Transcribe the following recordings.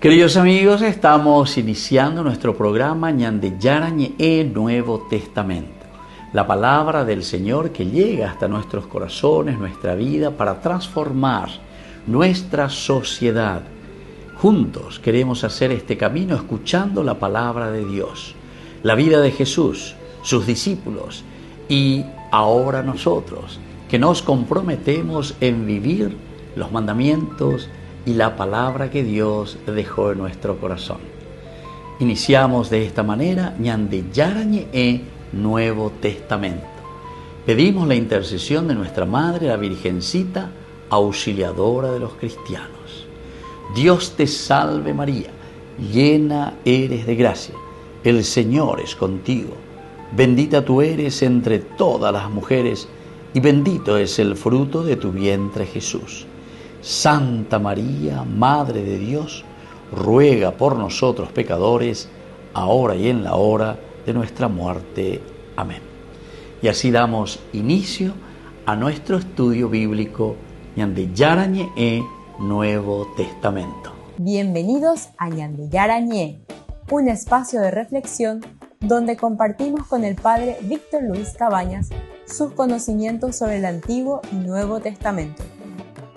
Queridos amigos, estamos iniciando nuestro programa Ñande Yarañe Nuevo Testamento. La palabra del Señor que llega hasta nuestros corazones, nuestra vida, para transformar nuestra sociedad. Juntos queremos hacer este camino escuchando la palabra de Dios, la vida de Jesús, sus discípulos y ahora nosotros, que nos comprometemos en vivir los mandamientos y la palabra que Dios dejó en nuestro corazón. Iniciamos de esta manera Ñande Yarañe Nuevo Testamento. Pedimos la intercesión de nuestra Madre, la Virgencita, auxiliadora de los cristianos. Dios te salve María, llena eres de gracia, el Señor es contigo. Bendita tú eres entre todas las mujeres y bendito es el fruto de tu vientre Jesús. Santa María, Madre de Dios, ruega por nosotros pecadores, ahora y en la hora de nuestra muerte. Amén. Y así damos inicio a nuestro estudio bíblico Ñande Yarañe Nuevo Testamento. Bienvenidos a Ñande Yarañe, un espacio de reflexión donde compartimos con el Padre Víctor Luis Cabañas sus conocimientos sobre el Antiguo y Nuevo Testamento.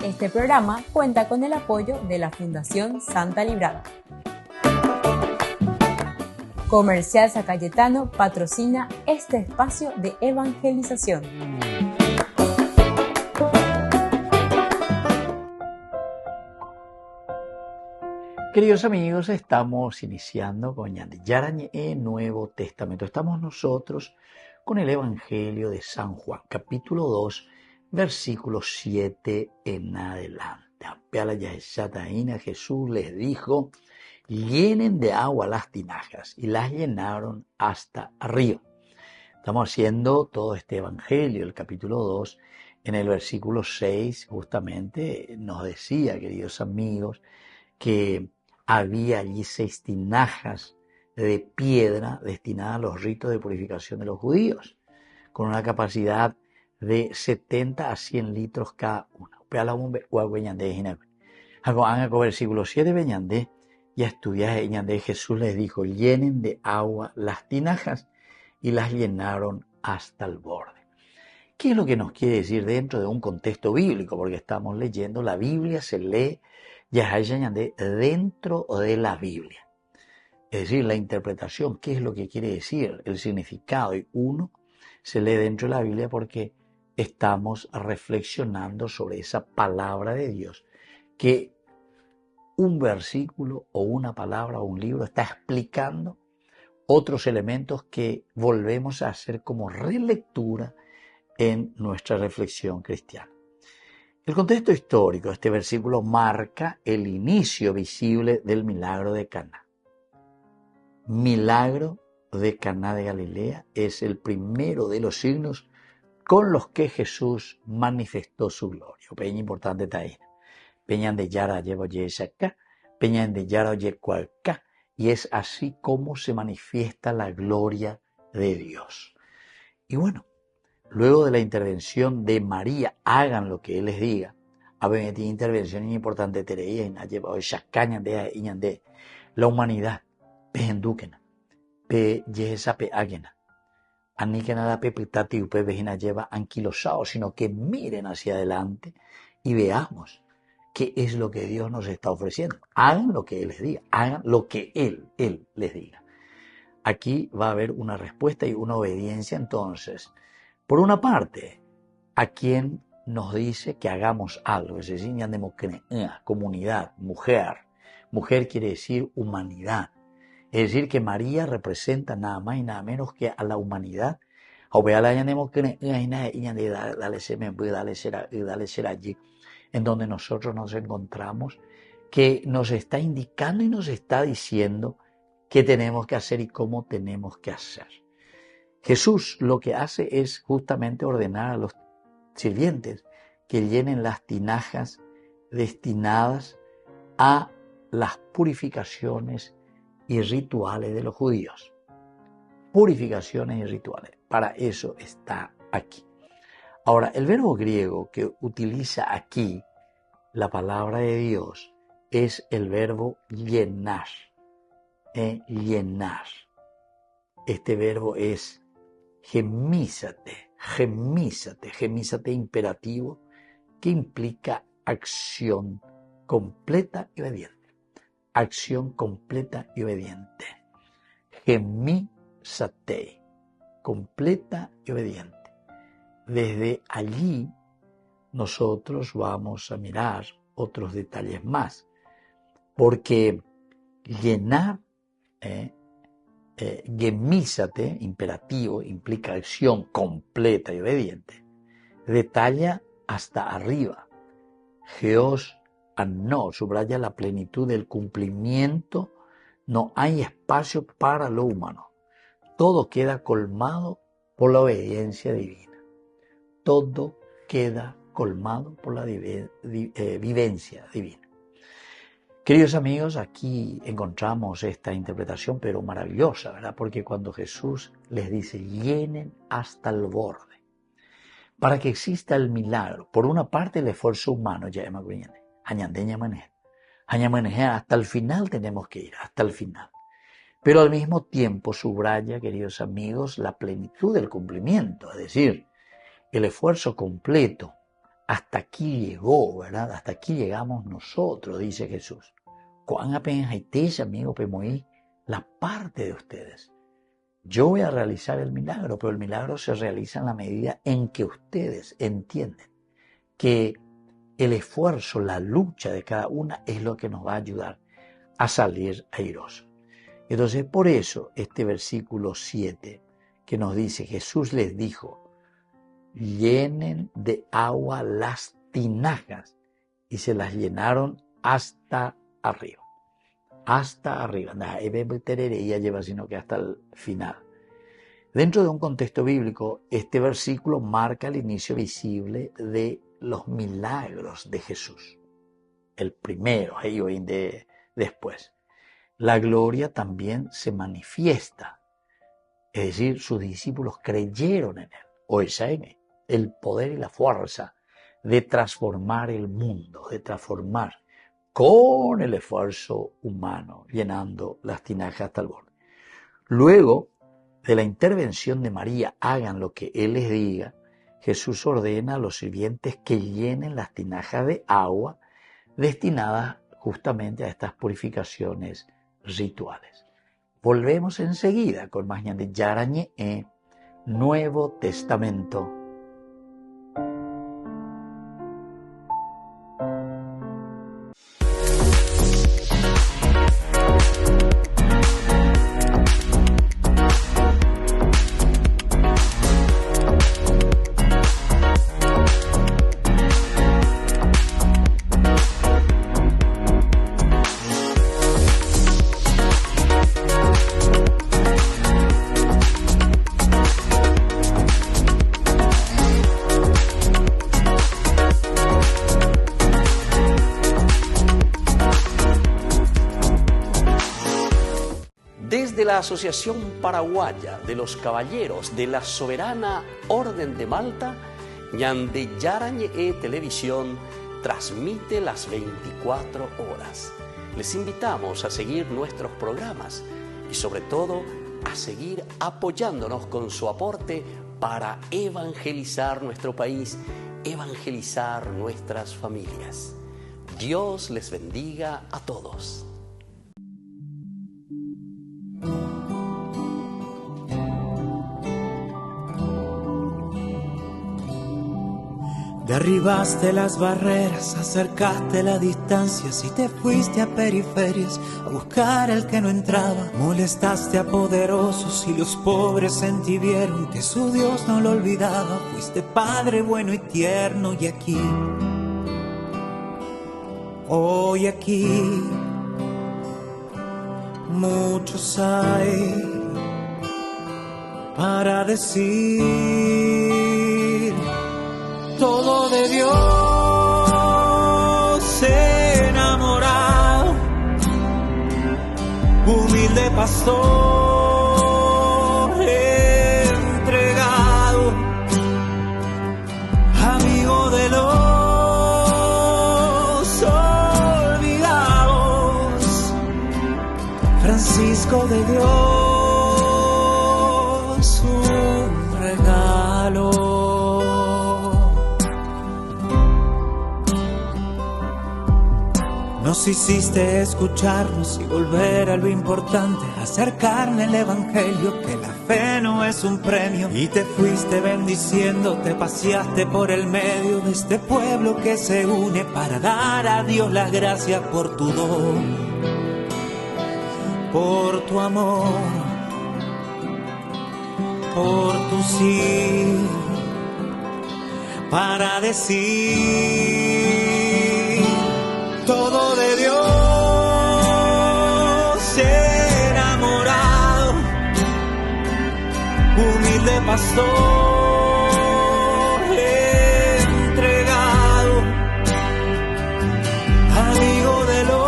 Este programa cuenta con el apoyo de la Fundación Santa Librada. Comercial San Cayetano patrocina este espacio de evangelización. Queridos amigos, estamos iniciando con Ñande Yarañe Nuevo Testamento. Estamos nosotros con el Evangelio de San Juan, capítulo 2, versículo 7 en adelante. Jesús les dijo: llenen de agua las tinajas, y las llenaron hasta arriba. Estamos haciendo todo este Evangelio, el capítulo 2, en el versículo 6, justamente nos decía, queridos amigos, que había allí 6 tinajas de piedra destinadas a los ritos de purificación de los judíos, con una capacidad de 70 a 100 litros cada una. Versículo 7, Beñandé, y estudias Ñandé, Jesús les dijo: llenen de agua las tinajas, y las llenaron hasta el borde. ¿Qué es lo que nos quiere decir dentro de un contexto bíblico? Porque estamos leyendo, la Biblia se lee dentro de la Biblia. Es decir, la interpretación, ¿qué es lo que quiere decir? El significado. Y uno se lee dentro de la Biblia porque estamos reflexionando sobre esa palabra de Dios, que un versículo o una palabra o un libro está explicando otros elementos que volvemos a hacer como relectura en nuestra reflexión cristiana. El contexto histórico de este versículo marca el inicio visible del milagro de Caná. Milagro de Caná de Galilea es el primero de los signos con los que Jesús manifestó su gloria. Peña importante está ahí. Peña de Yara llevo acá, Peña de Yara acá, y es así como se manifiesta la gloria de Dios. Y bueno, luego de la intervención de María, hagan lo que Él les diga. Había intervención importante de la humanidad, pehendúquena, pe yesa pe águena. Ani que nada pepitati upe vejina lleva anquilosado, sino que miren hacia adelante y veamos qué es lo que Dios nos está ofreciendo. Hagan lo que Él les diga, hagan lo que Él les diga. Aquí va a haber una respuesta y una obediencia entonces. Por una parte, a quien nos dice que hagamos algo, es decir, comunidad, mujer. Mujer quiere decir humanidad. Es decir, que María representa nada más y nada menos que a la humanidad. Allí en donde nosotros nos encontramos, que nos está indicando y nos está diciendo qué tenemos que hacer y cómo tenemos que hacer. Jesús lo que hace es justamente ordenar a los sirvientes que llenen las tinajas destinadas a las purificaciones y rituales de los judíos. Purificaciones y rituales. Para eso está aquí. Ahora, el verbo griego que utiliza aquí la palabra de Dios es el verbo llenar. Llenar. Este verbo es gemízate, gemízate imperativo que implica acción completa y obediente. Acción completa y obediente. Gemízate, completa y obediente. Desde allí nosotros vamos a mirar otros detalles más, porque llenar, gemízate, imperativo, implica acción completa y obediente, detalla hasta arriba. Geos anó, subraya la plenitud del cumplimiento, no hay espacio para lo humano. Todo queda colmado por la obediencia divina. Todo queda colmado por la vivencia divina. Queridos amigos, aquí encontramos esta interpretación, pero maravillosa, ¿verdad? Porque cuando Jesús les dice, llenen hasta el borde, para que exista el milagro, por una parte el esfuerzo humano, ya hemos visto, hasta el final tenemos que ir, hasta el final. Pero al mismo tiempo subraya, queridos amigos, la plenitud del cumplimiento, es decir, el esfuerzo completo. Hasta aquí llegó, ¿verdad? Hasta aquí llegamos nosotros, dice Jesús. Cuán apenas hay amigo, pemoí, la parte de ustedes. Yo voy a realizar el milagro, pero el milagro se realiza en la medida en que ustedes entienden que el esfuerzo, la lucha de cada una es lo que nos va a ayudar a salir airosos. Entonces, por eso, este versículo 7 que nos dice, Jesús les dijo, llenen de agua las tinajas, y se las llenaron hasta arriba. Hasta arriba. Ya lleva sino que hasta el final. Dentro de un contexto bíblico, este versículo marca el inicio visible de los milagros de Jesús. El primero, después. La gloria también se manifiesta. Es decir, sus discípulos creyeron en él. O esa en él. El poder y la fuerza de transformar el mundo, de transformar con el esfuerzo humano, llenando las tinajas hasta el borde. Luego de la intervención de María, hagan lo que Él les diga, Jesús ordena a los sirvientes que llenen las tinajas de agua destinadas justamente a estas purificaciones rituales. Volvemos enseguida con más de Yarañé, Nuevo Testamento. Desde la Asociación Paraguaya de los Caballeros de la Soberana Orden de Malta, Ñande Yarañé Televisión transmite las 24 horas. Les invitamos a seguir nuestros programas y sobre todo a seguir apoyándonos con su aporte para evangelizar nuestro país, evangelizar nuestras familias. Dios les bendiga a todos. Derribaste las barreras, acercaste la distancia, si te fuiste a periferias a buscar al que no entraba, molestaste a poderosos y los pobres en ti vieron que su Dios no lo olvidaba. Fuiste Padre bueno y tierno y aquí, hoy aquí, muchos hay para decir todo de Dios enamorado, humilde pastor entregado, amigo de los olvidados. Francisco de Dios, un regalo. Nos hiciste escucharnos y volver a lo importante, acercarle el evangelio, que la fe no es un premio. Y te fuiste bendiciendo, te paseaste por el medio de este pueblo que se une para dar a Dios las gracias por tu don, por tu amor, por tu sí, para decir todo de Dios, enamorado, humilde pastor, entregado, amigo de los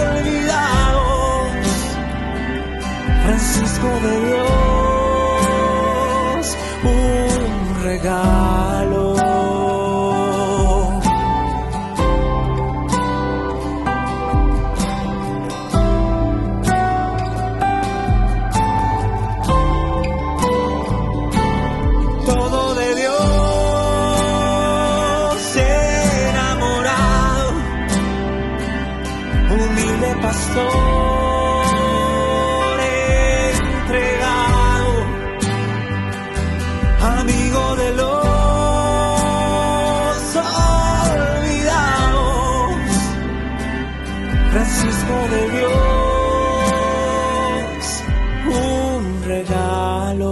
olvidados, Francisco de Dios, un regalo. Pastor entregado, amigo de los olvidados, Francisco de Dios, un regalo.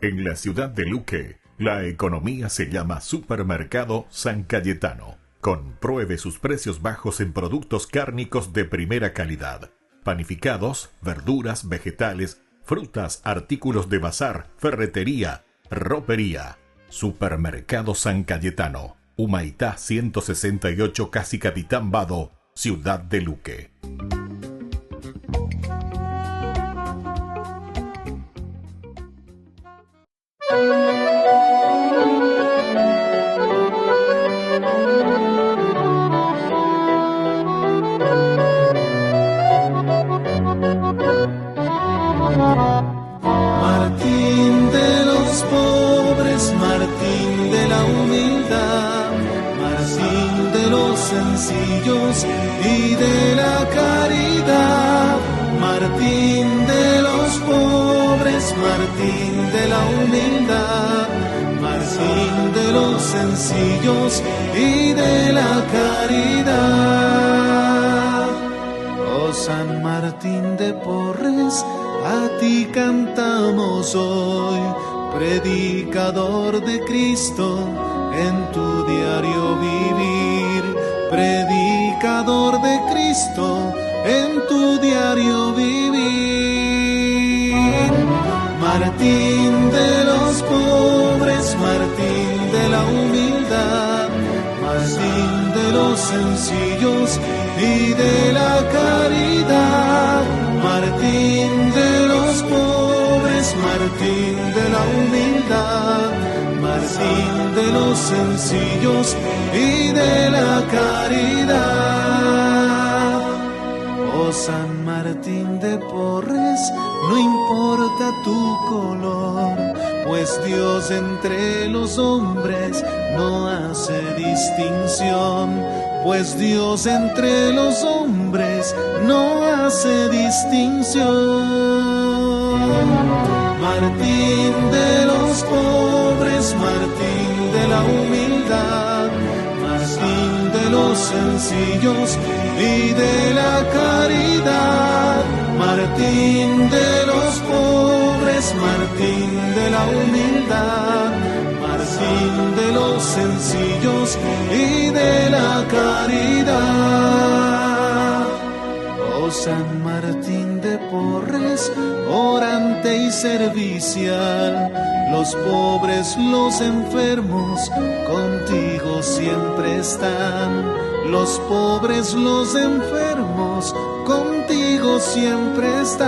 En la ciudad de Luque, la economía se llama Supermercado San Cayetano. Compruebe sus precios bajos en productos cárnicos de primera calidad. Panificados, verduras, vegetales, frutas, artículos de bazar, ferretería, ropería. Supermercado San Cayetano, Humaitá 168, Casi Capitán Vado, ciudad de Luque. Martín de los pobres, Martín de la humildad, Martín de los sencillos y de la caridad. Martín de los pobres, Martín de la humildad, Martín de los sencillos y de la caridad. Oh San Martín de Porres, a ti cantamos hoy, predicador de Cristo en tu diario vivir, predicador de Cristo en tu diario vivir. Martín de los pobres, Martín de la humildad, Martín de los sencillos y de la caridad. Martín de los pobres, Martín de la humildad, Martín de los sencillos y de la caridad. Oh San Martín de Porres, no importa tu color, pues Dios entre los hombres no hace distinción, pues Dios entre los hombres no hace distinción. Martín de los pobres, Martín de la humildad, Martín de los sencillos y de la caridad. Martín de los pobres, Martín de la humildad, Martín de los sencillos y de la caridad. Oh San Martín de Porres, orante y servicial, los pobres, los enfermos, contigo siempre están. los pobres, los enfermos, contigo siempre están.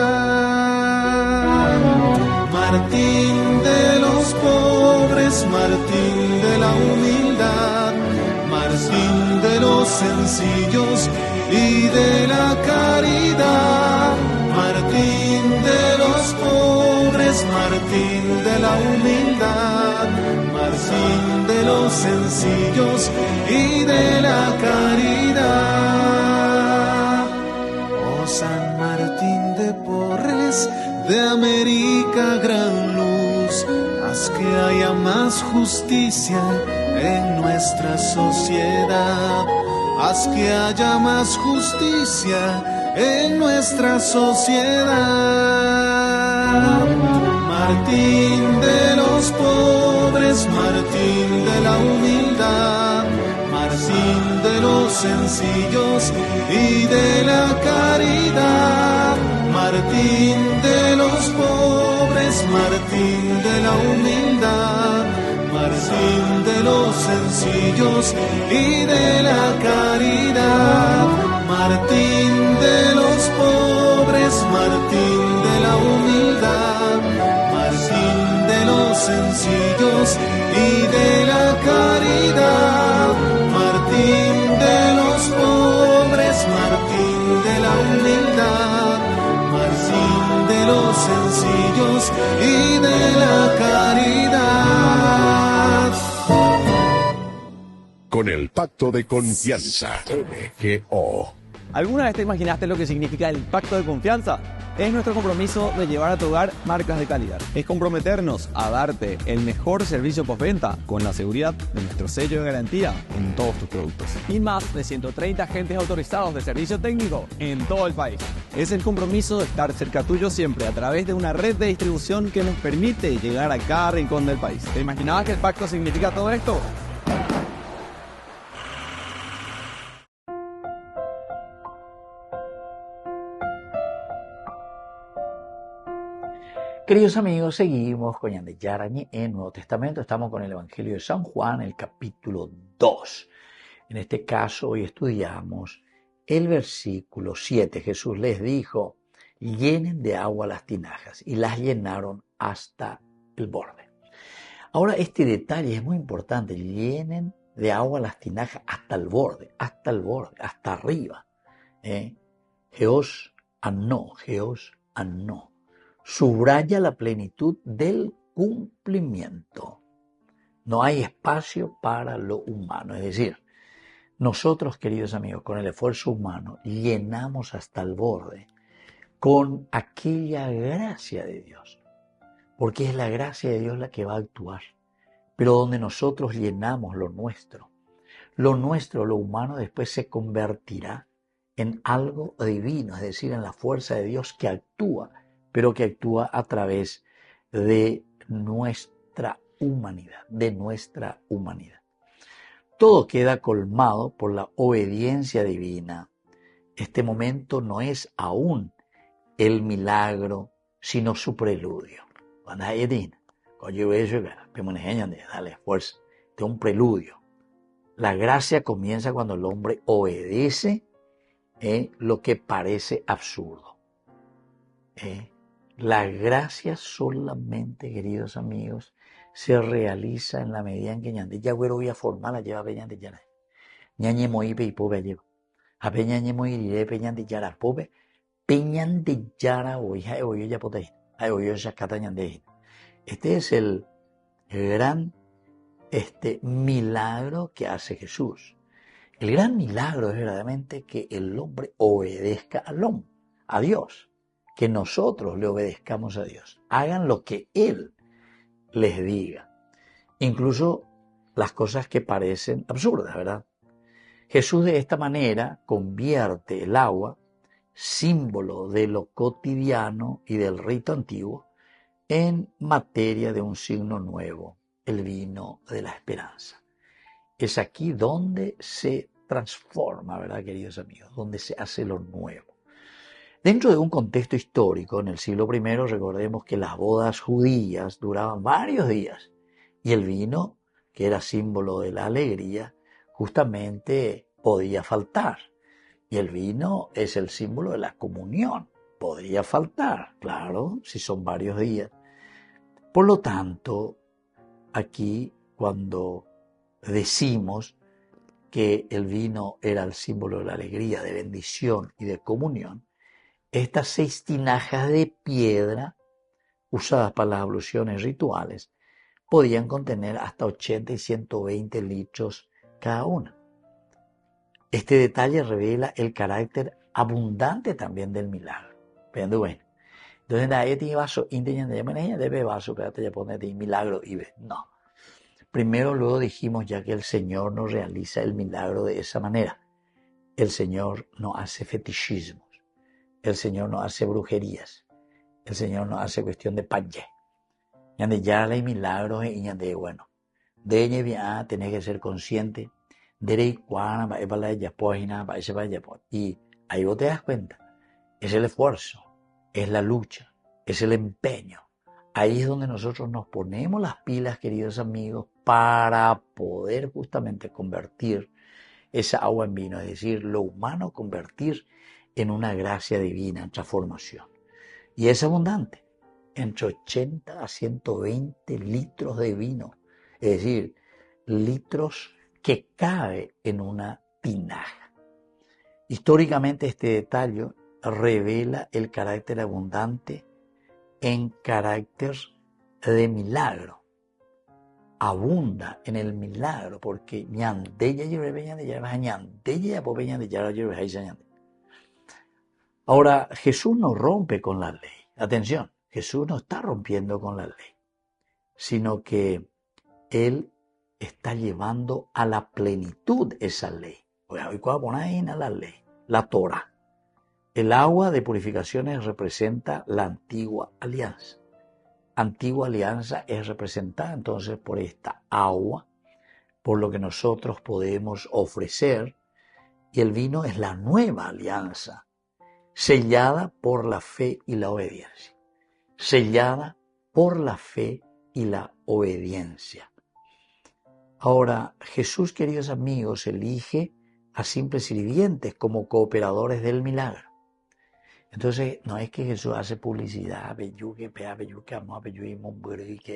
Martín de los pobres, Martín de la humildad, Martín de los sencillos y de la caridad. Martín de los pobres, Martín de la humildad, Martín de los sencillos y de la caridad. Oh San Martín de Porres, de América gran luz, haz que haya más justicia en nuestra sociedad. Haz que haya más justicia en nuestra sociedad. Martín de los pobres, Martín de la humildad, Martín de los sencillos y de la caridad. Martín de los pobres, Martín de la humildad, Martín de los sencillos y de la caridad. Martín de los pobres, Martín de la humildad, Martín de los sencillos y de la caridad. Martín de los pobres, Martín de la humildad, Martín de los sencillos y de la caridad. Con el Pacto de Confianza, MGO. ¿Alguna vez te imaginaste lo que significa el Pacto de Confianza? Es nuestro compromiso de llevar a tu hogar marcas de calidad. Es comprometernos a darte el mejor servicio postventa con la seguridad de nuestro sello de garantía en todos tus productos. Y más de 130 agentes autorizados de servicio técnico en todo el país. Es el compromiso de estar cerca tuyo siempre a través de una red de distribución que nos permite llegar a cada rincón del país. ¿Te imaginabas que el pacto significa todo esto? Queridos amigos, seguimos con Ñande Yarañe en Nuevo Testamento. Estamos con el Evangelio de San Juan, el capítulo 2. En este caso, hoy estudiamos el versículo 7. Jesús les dijo, llenen de agua las tinajas, y las llenaron hasta el borde. Ahora, este detalle es muy importante. Llenen de agua las tinajas hasta el borde, hasta arriba. Geos anó. Subraya la plenitud del cumplimiento. No hay espacio para lo humano. Es decir, nosotros, queridos amigos, con el esfuerzo humano, llenamos hasta el borde con aquella gracia de Dios. Porque es la gracia de Dios la que va a actuar. Pero donde nosotros llenamos lo nuestro, lo humano, después se convertirá en algo divino, es decir, en la fuerza de Dios que actúa, pero que actúa a través de nuestra humanidad, Todo queda colmado por la obediencia divina. Este momento no es aún el milagro, sino su preludio. Dale fuerza. Este es un preludio. La gracia comienza cuando el hombre obedece lo que parece absurdo. La gracia solamente, queridos amigos, se realiza en la medida en que Ñande Yagüero voy a formar la lleva Peñande Yara. Ñañe Moipe y Pobe lleva. A Peñañe Moiré Peñande Yara Pobe. Peñande Yara oija oyo ya potei. Ay oyo ya cata Ñande. Este es el gran milagro que hace Jesús. El gran milagro es verdaderamente que el hombre obedezca a Dios. Que nosotros le obedezcamos a Dios. Hagan lo que Él les diga. Incluso las cosas que parecen absurdas, ¿verdad? Jesús de esta manera convierte el agua, símbolo de lo cotidiano y del rito antiguo, en materia de un signo nuevo, el vino de la esperanza. Es aquí donde se transforma, ¿verdad, queridos amigos? Donde se hace lo nuevo. Dentro de un contexto histórico, en el siglo I, recordemos que las bodas judías duraban varios días y el vino, que era símbolo de la alegría, justamente podía faltar. Y el vino es el símbolo de la comunión. Podría faltar, claro, si son varios días. Por lo tanto, aquí cuando decimos que el vino era el símbolo de la alegría, de bendición y de comunión, estas 6 tinajas de piedra usadas para las abluciones rituales podían contener hasta 80 y 120 litros cada una. Este detalle revela el carácter abundante también del milagro. Pero bueno, entonces nadie tiene vaso, debe vaso, pero te pone milagro y ve. No. Primero, luego dijimos ya que el Señor no realiza el milagro de esa manera. El Señor no hace fetichismos. El Señor no hace brujerías. El Señor no hace cuestión de paye. Yande ya hay milagros y yande bueno. De ella bien tenés que ser consciente. Y ahí vos te das cuenta. Es el esfuerzo, es la lucha, es el empeño. Ahí es donde nosotros nos ponemos las pilas, queridos amigos, para poder justamente convertir esa agua en vino, es decir, lo humano convertir en una gracia divina, en transformación. Y es abundante, entre 80 a 120 litros de vino, es decir, litros que cabe en una tinaja. Históricamente este detalle revela el carácter abundante en carácter de milagro. Abunda en el milagro porque ahora Jesús no rompe con la ley. Atención, Jesús no está rompiendo con la ley, sino que Él está llevando a la plenitud esa ley. Hoy cuando ponen la ley, la Torah. El agua de purificaciones representa la antigua alianza. Antigua alianza es representada entonces por esta agua, por lo que nosotros podemos ofrecer, y el vino es la nueva alianza, sellada por la fe y la obediencia. Sellada por la fe y la obediencia. Ahora, Jesús, queridos amigos, elige a simples sirvientes como cooperadores del milagro. Entonces, no es que Jesús hace publicidad, que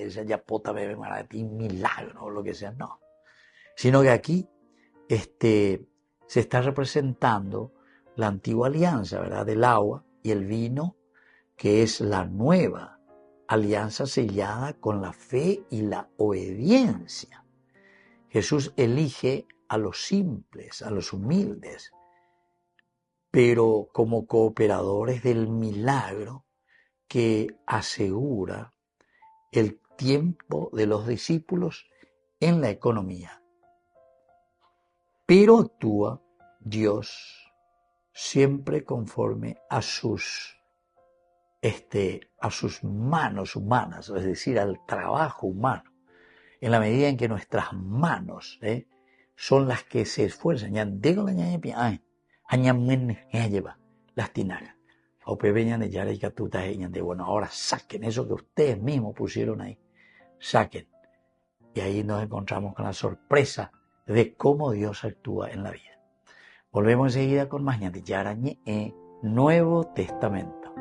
esa yapota bebe maratí, milagro o lo que sea, no. Sino que aquí se está representando la antigua alianza, ¿verdad? Del agua y el vino, que es la nueva alianza sellada con la fe y la obediencia. Jesús elige a los simples, a los humildes, pero como cooperadores del milagro que asegura el tiempo de los discípulos en la economía. Pero actúa Dios siempre conforme a sus manos humanas, es decir, al trabajo humano, en la medida en que nuestras manos son las que se esfuerzan. Las tinajas. Bueno, ahora saquen eso que ustedes mismos pusieron ahí. Saquen. Y ahí nos encontramos con la sorpresa de cómo Dios actúa en la vida. Volvemos enseguida con más Ñande Yarañe en Nuevo Testamento.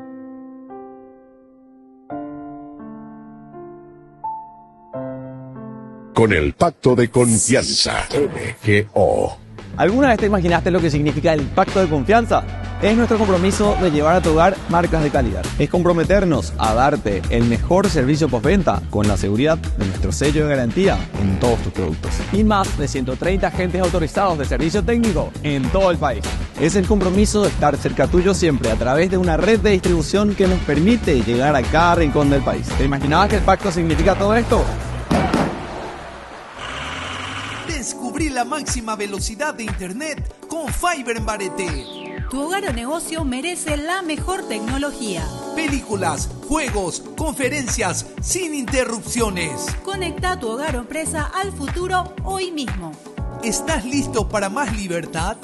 Con el pacto de confianza, MGO. ¿Alguna vez te imaginaste lo que significa el pacto de confianza? Es nuestro compromiso de llevar a tu hogar marcas de calidad. Es comprometernos a darte el mejor servicio postventa con la seguridad de nuestro sello de garantía en todos tus productos. Y más de 130 agentes autorizados de servicio técnico en todo el país. Es el compromiso de estar cerca tuyo siempre a través de una red de distribución que nos permite llegar a cada rincón del país. ¿Te imaginabas que el pacto significa todo esto? Descubrí la máxima velocidad de internet con Fiber en Barete. Tu hogar o negocio merece la mejor tecnología. Películas, juegos, conferencias, sin interrupciones. Conecta tu hogar o empresa al futuro hoy mismo. ¿Estás listo para más libertad?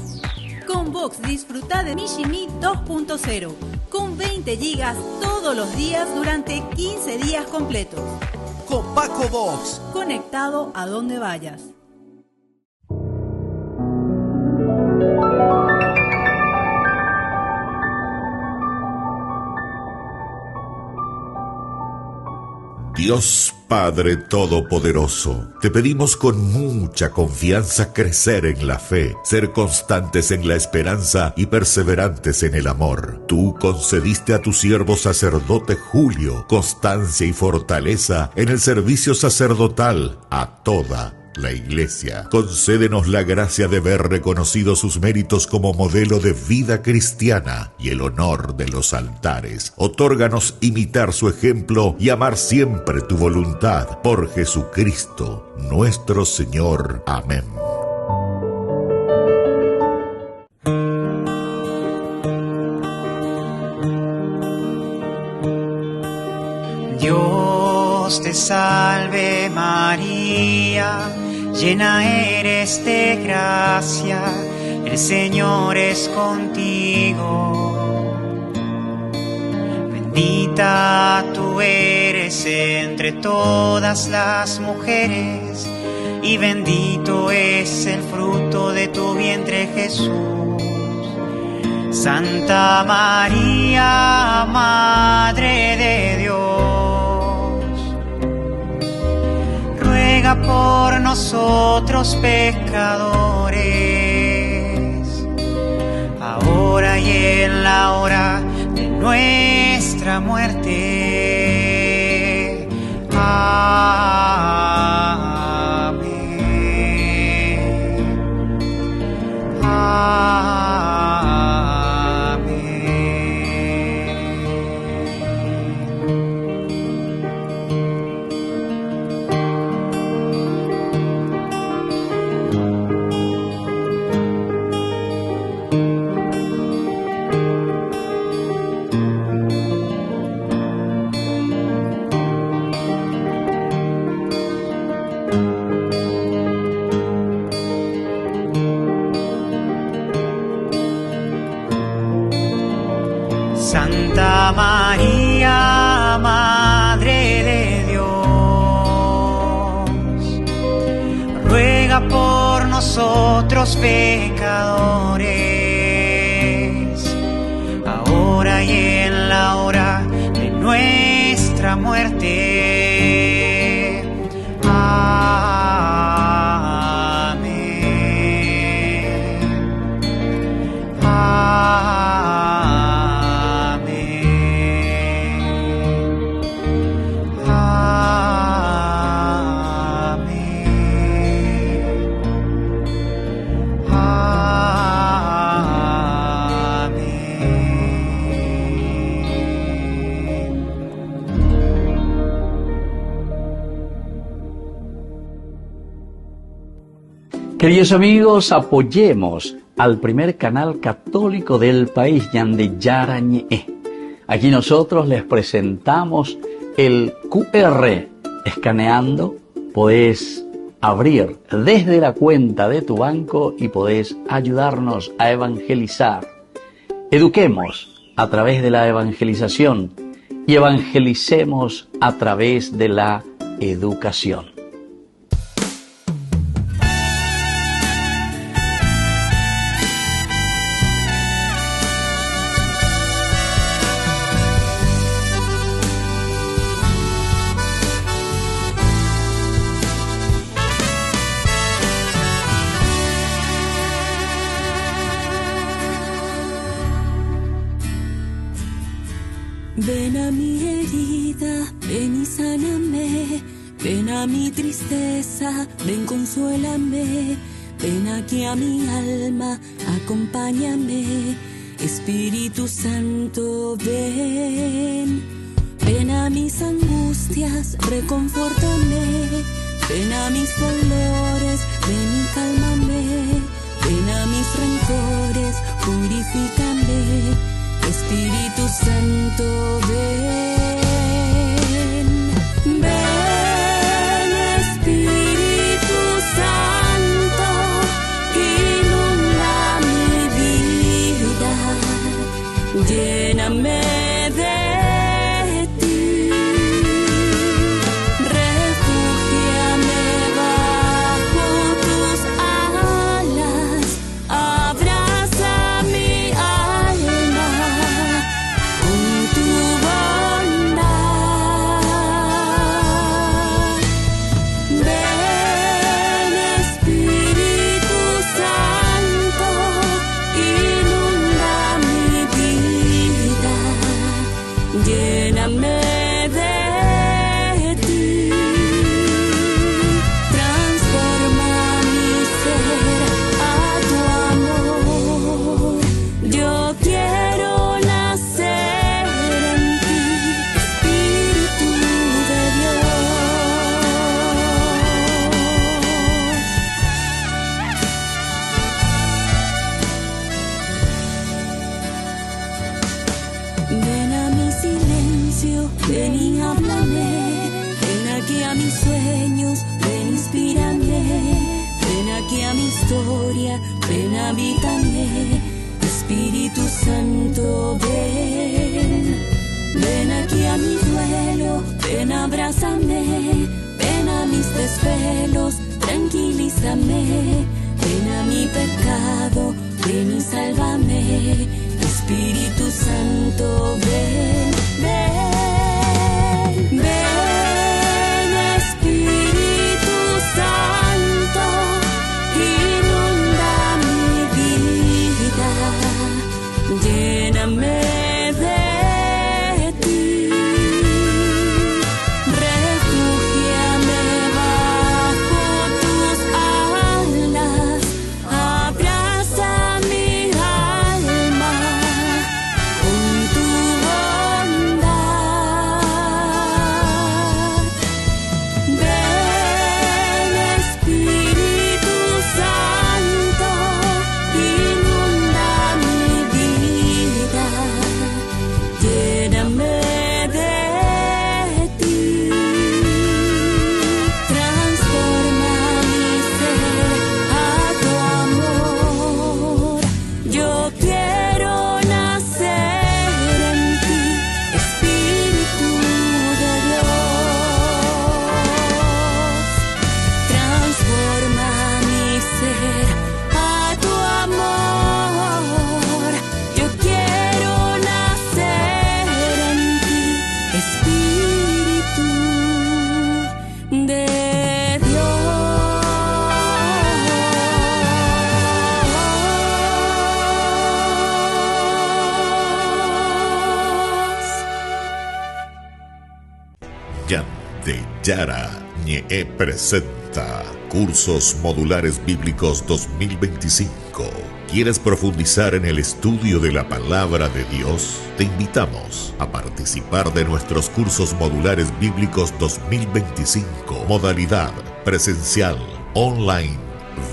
Con Vox disfruta de Mishimi 2.0 con 20 gigas todos los días durante 15 días completos. Con Paco Vox. Conectado a donde vayas. Dios Padre Todopoderoso, te pedimos con mucha confianza crecer en la fe, ser constantes en la esperanza y perseverantes en el amor. Tú concediste a tu siervo sacerdote Julio constancia y fortaleza en el servicio sacerdotal a toda la Iglesia. Concédenos la gracia de ver reconocidos sus méritos como modelo de vida cristiana y el honor de los altares. Otórganos imitar su ejemplo y amar siempre tu voluntad. Por Jesucristo, nuestro Señor. Amén. Dios te salve María, llena eres de gracia, el Señor es contigo. Bendita tú eres entre todas las mujeres, y bendito es el fruto de tu vientre Jesús. Santa María, Madre de Dios, ruega por nosotros pecadores, ahora y en la hora de nuestra muerte. Amén. Amén. Santa María, Madre de Dios, ruega por nosotros pecadores, ahora y en la hora de nuestra muerte. Queridos amigos, apoyemos al primer canal católico del país, Ñande Yarañe. Aquí nosotros les presentamos el QR. Escaneando, podés abrir desde la cuenta de tu banco y podés ayudarnos a evangelizar. Eduquemos a través de la evangelización y evangelicemos a través de la educación. Ven a mi herida, ven y sáname, ven a mi tristeza, ven consuélame, ven aquí a mi alma, acompáñame, Espíritu Santo, ven. Ven a mis angustias, reconfórtame, ven a mis dolores, ven y cálmame, ven a mis rencores, purifícame. Espíritu Santo, ven, ven Espíritu Santo, inunda mi vida, lléname de ti, refúgiame bajo tus alas, abraza mi alma con tu bondad. ven y háblame. Ven aquí a mis sueños, ven, inspírame. Ven aquí a mi historia, ven, habítame. Espíritu Santo, ven. Ven aquí a mi duelo, ven, abrázame. Ven a mis desvelos, tranquilízame. Ven a mi pecado, ven y sálvame. Espíritu Santo, ven, ven, ven, Espíritu Santo, inunda mi vida, lléname de ti, refúgiame bajo tus alas, abraza mi alma con tu bondad. Ven, Espíritu Santo, inunda mi vida, lléname de ti, transforma mi ser a tu amor. Yo quiero nacer en ti, Espíritu de Dios. Transforma mi ser a tu amor. Yo quiero nacer en ti, Espíritu de Dios. Yara Ñe presenta Cursos Modulares Bíblicos 2025. ¿Quieres profundizar en el estudio de la Palabra de Dios? Te invitamos a participar de nuestros Cursos Modulares Bíblicos 2025, modalidad presencial, online,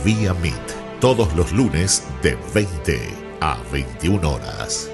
vía Meet, todos los lunes de 20 a 21 horas.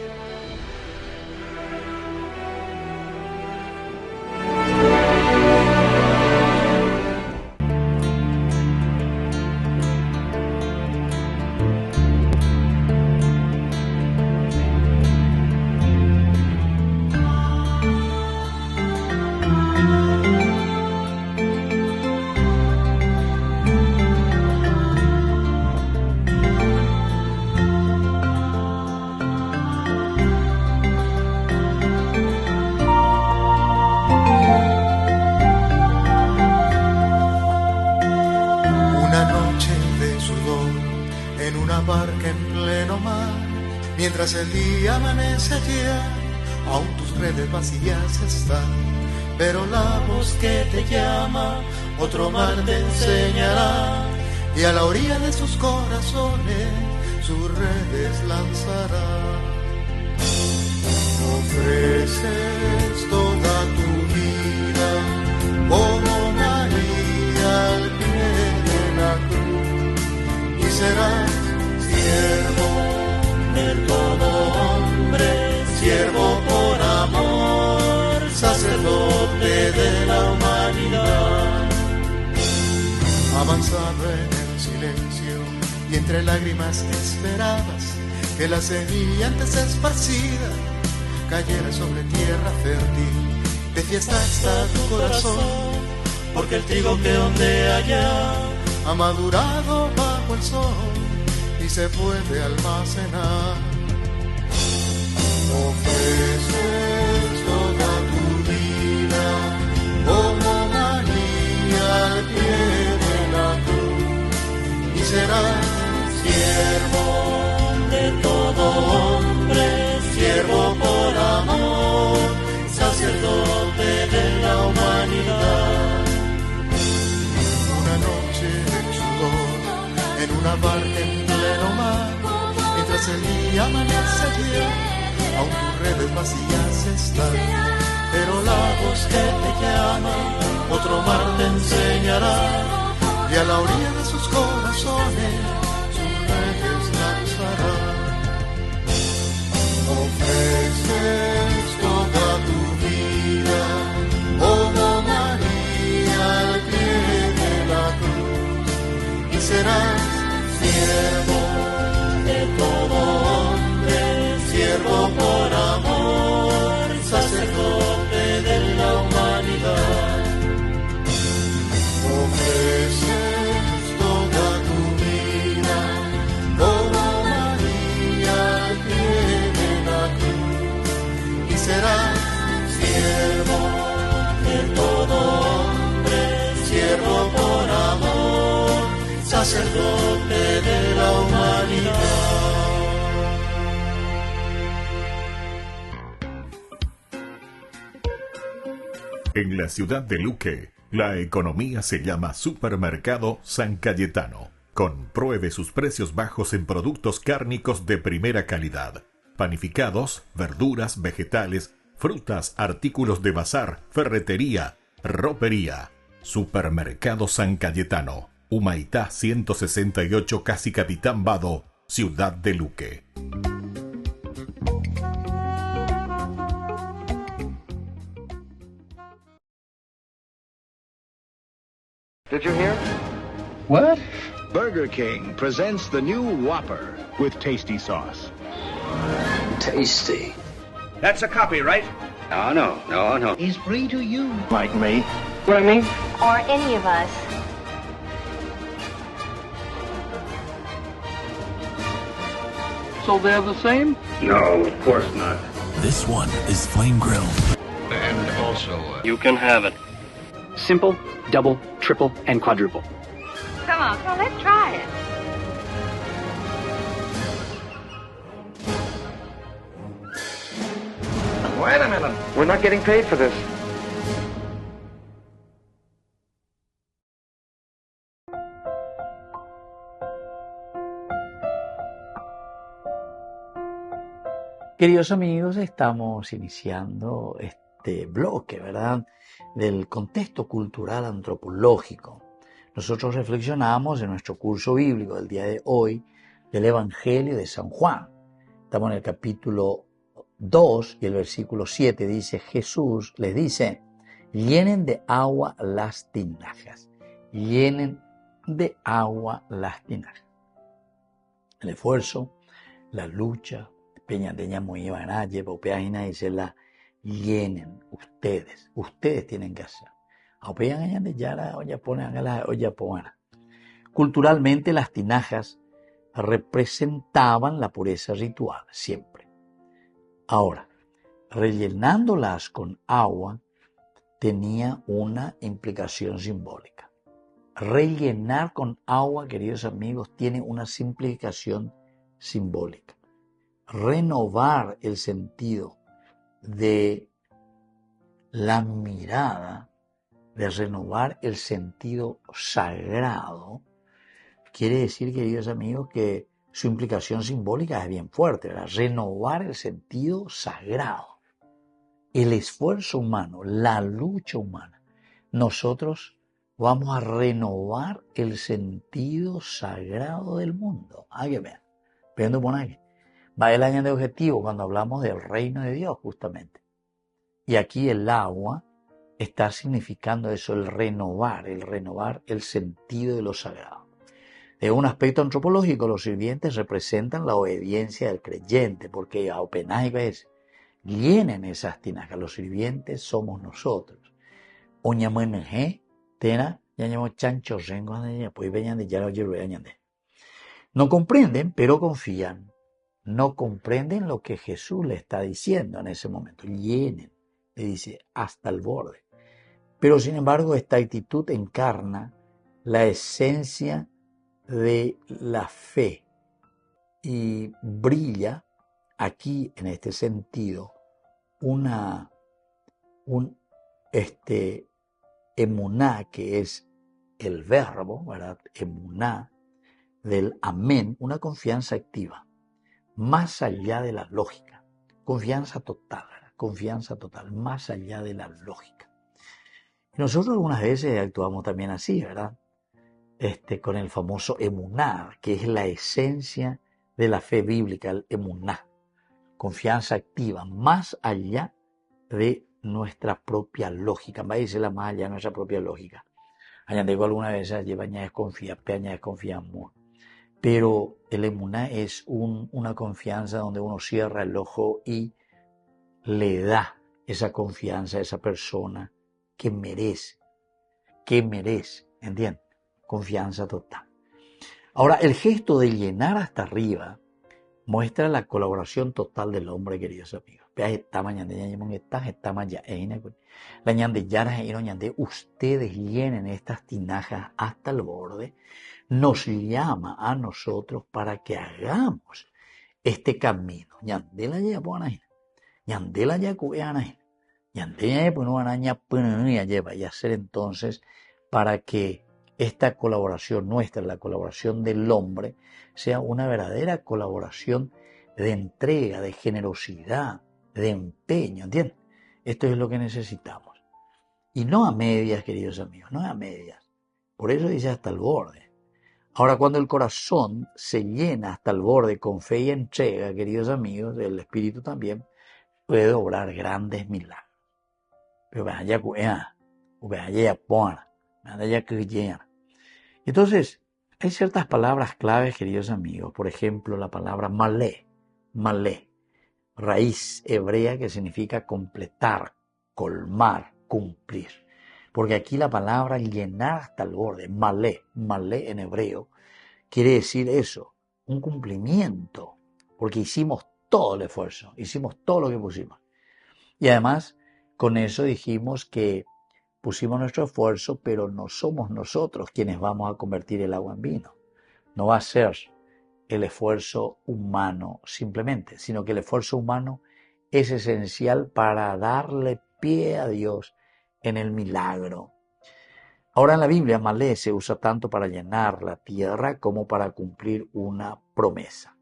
Mientras el día amanece ya, aún tus redes vacías están, pero la voz que te llama, otro mar te enseñará, y a la orilla de sus corazones sus redes lanzará. Ofreces toda tu vida como María al pie de la cruz, y serás siervo de todo hombre, siervo por amor, sacerdote de la humanidad. Avanzando en el silencio y entre lágrimas esperabas que la semilla antes esparcida cayera sobre tierra fértil. De fiesta está tu corazón, porque el trigo que ondea allá ha madurado bajo el sol y se puede almacenar. Ofreces toda tu vida como María al pie de la cruz, y serás siervo de todo hombre, siervo por amor, sacerdote de la humanidad. Una noche de sudor en una barca en pleno mar, mientras el día amanece ya, aún tus redes vacías están, pero la voz que te llama, otro mar te enseñará, y a la orilla de sus corazones sus redes lanzará. Ofreces toda tu vida siervo por amor, sacerdote de la humanidad. Ofreces toda tu vida como María al pie de la cruz y serás siervo de todo hombre, siervo por amor, sacerdote de la humanidad. En la ciudad de Luque, la economía se llama Supermercado San Cayetano. Compruebe sus precios bajos en productos cárnicos de primera calidad. Panificados, verduras, vegetales, frutas, artículos de bazar, ferretería, ropería. Supermercado San Cayetano. Humaitá 168, Casi Capitán Vado, ciudad de Luque. Did you hear? What? Burger King presents the new Whopper with tasty sauce. Tasty. That's a copy, right? No. He's free to use. Like me. What I mean? Or any of us. So they're the same? No, of course not. This one is flame grilled. And also, You can have it. Simple, double, triple, and quadruple. Come on, let's try it. Wait a minute. We're not getting paid for this. Queridos amigos, estamos iniciando este bloque, ¿verdad?, del contexto cultural antropológico. Nosotros reflexionamos en nuestro curso bíblico del día de hoy del Evangelio de San Juan. Estamos en el capítulo 2 y el versículo 7 dice, Jesús les dice, llenen de agua las tinajas, llenen de agua las tinajas. El esfuerzo, la lucha, peñateña muy banaye, popeajina y se la llenen ustedes tienen que hacer. Apean de yara, olla ponen a la olla poana. Culturalmente las tinajas representaban la pureza ritual, siempre. Ahora, rellenándolas con agua tenía una implicación simbólica. Rellenar con agua, queridos amigos, tiene una simplificación simbólica. Renovar el sentido de la mirada, de renovar el sentido sagrado, quiere decir, queridos amigos, que su implicación simbólica es bien fuerte, ¿verdad? Renovar el sentido sagrado, el esfuerzo humano, la lucha humana. Nosotros vamos a renovar el sentido sagrado del mundo. Que vean, pero por aquí. Va el año de objetivo cuando hablamos del reino de Dios, justamente. Y aquí el agua está significando eso, el renovar el sentido de lo sagrado. De un aspecto antropológico, los sirvientes representan la obediencia del creyente, porque a Openai es, llenen esas tinajas, los sirvientes somos nosotros. Oñamueneje, tena, yañamo chancho, rengo, pues veñan de ya no comprenden, pero confían. No comprenden lo que Jesús le está diciendo en ese momento. Llenen, le dice, hasta el borde. Pero sin embargo, esta actitud encarna la esencia de la fe y brilla aquí en este sentido emuná, que es el verbo, ¿verdad? Emuná del amén, una confianza activa, más allá de la lógica, confianza total, más allá de la lógica. Y nosotros algunas veces actuamos también así, ¿verdad? Con el famoso emuná, que es la esencia de la fe bíblica, el emuná, confianza activa, más allá de nuestra propia lógica, va a decir la más allá de nuestra propia lógica. Allá digo alguna vez, lleva añades confía, peña desconfiamos. Pero el emuná es una confianza donde uno cierra el ojo y le da esa confianza a esa persona que merece, ¿entiendes? Confianza total. Ahora, el gesto de llenar hasta arriba muestra la colaboración total del hombre, queridos amigos. Ustedes llenen estas tinajas hasta el borde. Nos llama a nosotros para que hagamos este camino. Y hacer entonces para que esta colaboración nuestra, la colaboración del hombre, sea una verdadera colaboración de entrega, de generosidad, de empeño, ¿entiendes? Esto es lo que necesitamos. Y no a medias, queridos amigos, no a medias. Por eso dice hasta el borde. Ahora, cuando el corazón se llena hasta el borde con fe y entrega, queridos amigos, el Espíritu también puede obrar grandes milagros. Pero entonces, hay ciertas palabras claves, queridos amigos. Por ejemplo, la palabra malé, raíz hebrea que significa completar, colmar, cumplir. Porque aquí la palabra llenar hasta el borde, malé en hebreo, quiere decir eso, un cumplimiento. Porque hicimos todo el esfuerzo, hicimos todo lo que pusimos. Y además, con eso dijimos que pusimos nuestro esfuerzo, pero no somos nosotros quienes vamos a convertir el agua en vino. No va a ser el esfuerzo humano simplemente, sino que el esfuerzo humano es esencial para darle pie a Dios en el milagro. Ahora en la Biblia, malé se usa tanto para llenar la tierra como para cumplir una promesa.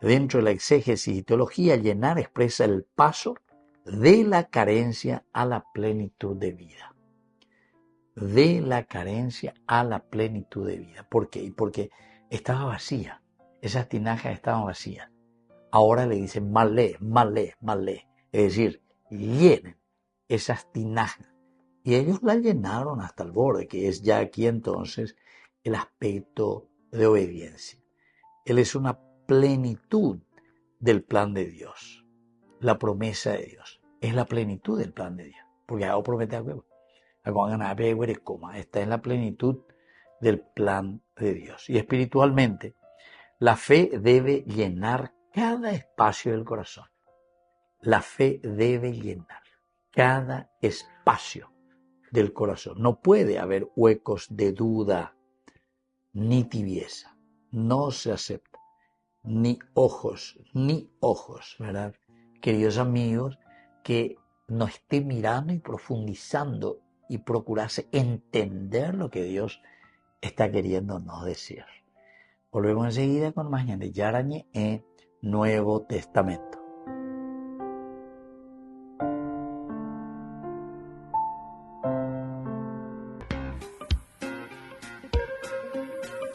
Dentro de la exégesis y teología, llenar expresa el paso de la carencia a la plenitud de vida. De la carencia a la plenitud de vida. ¿Por qué? Porque estaba vacía. Esas tinajas estaban vacías. Ahora le dicen malé. Es decir, llenen esas tinajas. Y ellos la llenaron hasta el borde, que es ya aquí entonces el aspecto de obediencia. Él es una plenitud del plan de Dios. La promesa de Dios es la plenitud del plan de Dios. Porque hago promete algo. Esta es la plenitud del plan de Dios. Y espiritualmente, la fe debe llenar cada espacio del corazón. La fe debe llenar cada espacio del corazón. No puede haber huecos de duda ni tibieza. No se acepta. Ni ojos, ¿verdad? Queridos amigos, que no esté mirando y profundizando y procurarse entender lo que Dios está queriéndonos decir. Volvemos enseguida con más Ñan de Yarañe en Nuevo Testamento.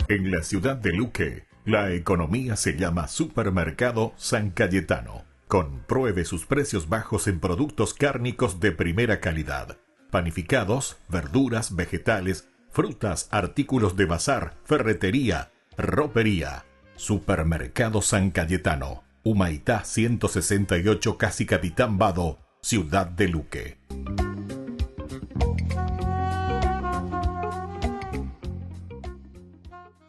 En la ciudad de Luque, la economía se llama Supermercado San Cayetano. Compruebe sus precios bajos en productos cárnicos de primera calidad. Panificados, verduras, vegetales, frutas, artículos de bazar, ferretería, ropería. Supermercado San Cayetano. Humaitá 168, casi Capitán Vado, ciudad de Luque.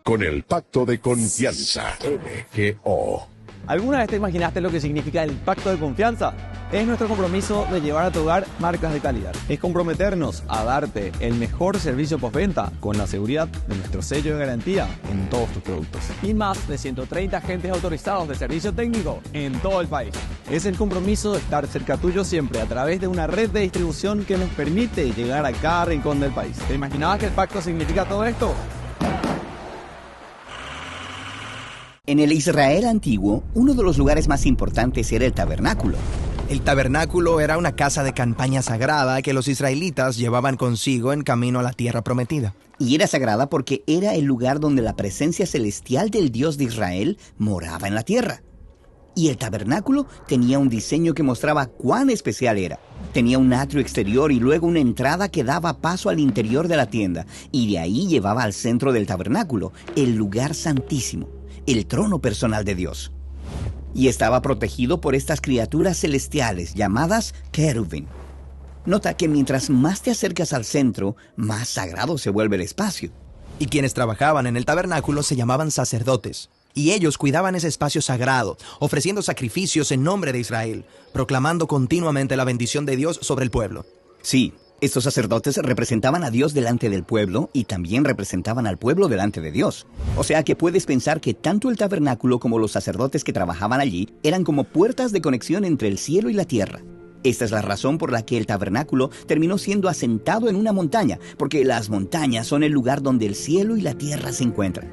Con el pacto de confianza, MGO. ¿Alguna vez te imaginaste lo que significa el pacto de confianza? Es nuestro compromiso de llevar a tu hogar marcas de calidad. Es comprometernos a darte el mejor servicio postventa con la seguridad de nuestro sello de garantía en todos tus productos. Y más de 130 agentes autorizados de servicio técnico en todo el país. Es el compromiso de estar cerca tuyo siempre a través de una red de distribución que nos permite llegar a cada rincón del país. ¿Te imaginabas que el pacto significa todo esto? En el Israel antiguo, uno de los lugares más importantes era el tabernáculo. El tabernáculo era una casa de campaña sagrada que los israelitas llevaban consigo en camino a la tierra prometida. Y era sagrada porque era el lugar donde la presencia celestial del Dios de Israel moraba en la tierra. Y el tabernáculo tenía un diseño que mostraba cuán especial era. Tenía un atrio exterior y luego una entrada que daba paso al interior de la tienda, y de ahí llevaba al centro del tabernáculo, el lugar santísimo, el trono personal de Dios. Y estaba protegido por estas criaturas celestiales llamadas querubín. Nota que mientras más te acercas al centro, más sagrado se vuelve el espacio. Y quienes trabajaban en el tabernáculo se llamaban sacerdotes. Y ellos cuidaban ese espacio sagrado, ofreciendo sacrificios en nombre de Israel, proclamando continuamente la bendición de Dios sobre el pueblo. Sí, estos sacerdotes representaban a Dios delante del pueblo y también representaban al pueblo delante de Dios. O sea que puedes pensar que tanto el tabernáculo como los sacerdotes que trabajaban allí eran como puertas de conexión entre el cielo y la tierra. Esta es la razón por la que el tabernáculo terminó siendo asentado en una montaña, porque las montañas son el lugar donde el cielo y la tierra se encuentran.